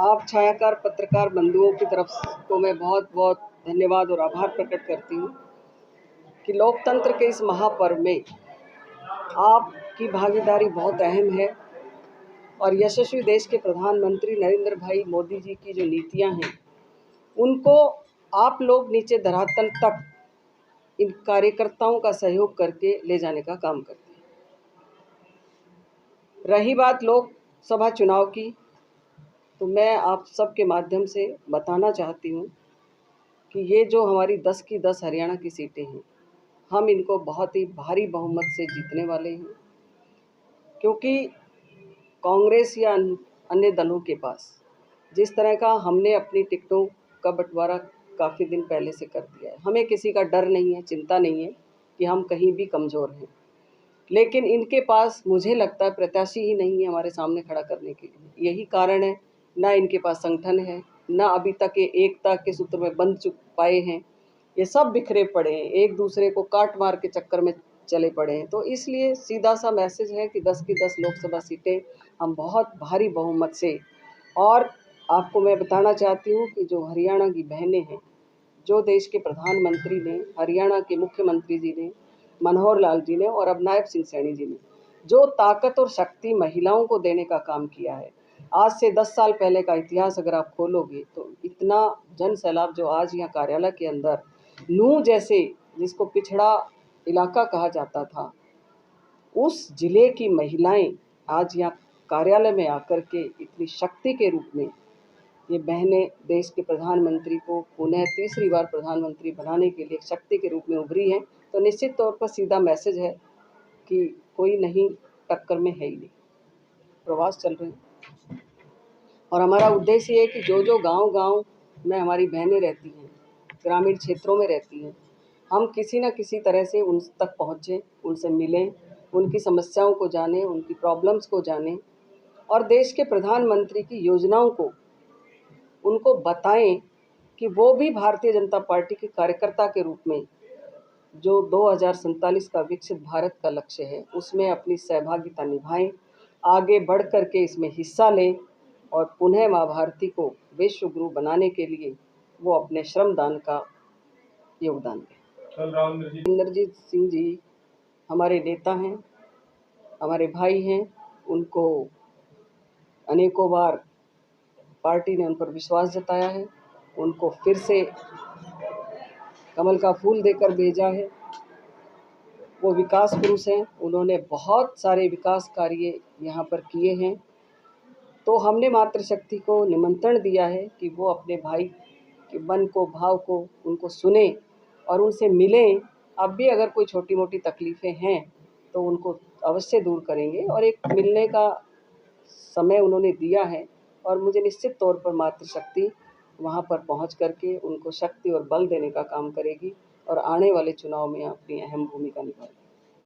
आप छायाकार पत्रकार बंधुओं की तरफ को मैं बहुत बहुत धन्यवाद और आभार प्रकट करती हूँ कि लोकतंत्र के इस महापर्व में आपकी भागीदारी बहुत अहम है और यशस्वी देश के प्रधानमंत्री नरेंद्र भाई मोदी जी की जो नीतियाँ हैं उनको आप लोग नीचे धरातल तक इन कार्यकर्ताओं का सहयोग करके ले जाने का काम करते हैं। रही बात लोकसभा चुनाव की, तो मैं आप सबके माध्यम से बताना चाहती हूँ कि ये जो हमारी 10 की 10 हरियाणा की सीटें हैं, हम इनको बहुत ही भारी बहुमत से जीतने वाले हैं, क्योंकि कांग्रेस या अन्य दलों के पास जिस तरह का हमने अपनी टिकटों का बंटवारा काफ़ी दिन पहले से कर दिया है, हमें किसी का डर नहीं है, चिंता नहीं है कि हम कहीं भी कमज़ोर हैं। लेकिन इनके पास मुझे लगता है प्रत्याशी ही नहीं है हमारे सामने खड़ा करने के लिए। यही कारण है, ना इनके पास संगठन है, ना अभी तक ये एकता के सूत्र में बंध पाए हैं। ये सब बिखरे पड़े हैं, एक दूसरे को काट मार के चक्कर में चले पड़े हैं। तो इसलिए सीधा सा मैसेज है कि 10 की 10 लोकसभा सीटें हम बहुत भारी बहुमत से, और आपको मैं बताना चाहती हूँ कि जो हरियाणा की बहनें हैं, जो देश के प्रधानमंत्री ने, हरियाणा के मुख्यमंत्री जी ने, मनोहर लाल जी ने और अब नायब सिंह सैनी जी ने जो ताकत और शक्ति महिलाओं को देने का काम किया है, आज से 10 साल पहले का इतिहास अगर आप खोलोगे तो इतना जन सैलाब जो आज यहाँ कार्यालय के अंदर नूह जैसे, जिसको पिछड़ा इलाका कहा जाता था, उस जिले की महिलाएं आज यहाँ कार्यालय में आकर के इतनी शक्ति के रूप में ये बहनें देश के प्रधानमंत्री को पुनः तीसरी बार प्रधानमंत्री बनाने के लिए शक्ति के रूप में उभरी हैं। तो निश्चित तौर पर सीधा मैसेज है कि कोई नहीं टक्कर में है ही नहीं। प्रवास चल रहे हैं और हमारा उद्देश्य ये है कि जो गांव-गांव में हमारी बहनें रहती हैं, ग्रामीण क्षेत्रों में रहती हैं, हम किसी न किसी तरह से उन तक पहुँचें, उनसे मिलें, उनकी समस्याओं को जानें, उनकी प्रॉब्लम्स को जानें और देश के प्रधानमंत्री की योजनाओं को उनको बताएं कि वो भी भारतीय जनता पार्टी के कार्यकर्ता के रूप में जो 2047 का विकसित भारत का लक्ष्य है, उसमें अपनी सहभागिता निभाएं, आगे बढ़ कर के इसमें हिस्सा लें और पुनः माँ भारती को विश्व गुरु बनाने के लिए वो अपने श्रमदान का योगदान दें। इंद्रजीत सिंह जी हमारे नेता हैं, हमारे भाई हैं, उनको अनेकों बार पार्टी ने उन पर विश्वास जताया है, उनको फिर से कमल का फूल देकर भेजा है। वो विकास पुरुष हैं, उन्होंने बहुत सारे विकास कार्य यहाँ पर किए हैं। तो हमने मातृशक्ति को निमंत्रण दिया है कि वो अपने भाई के मन को, भाव को, उनको सुने और उनसे मिलें। अब भी अगर कोई छोटी मोटी तकलीफ़ें हैं तो उनको अवश्य दूर करेंगे और एक मिलने का समय उन्होंने दिया है और मुझे निश्चित तौर पर मातृशक्ति वहाँ पर पहुँच करके उनको शक्ति और बल देने का काम करेगी और आने वाले चुनाव में अपनी अहम भूमिका निभाएगी।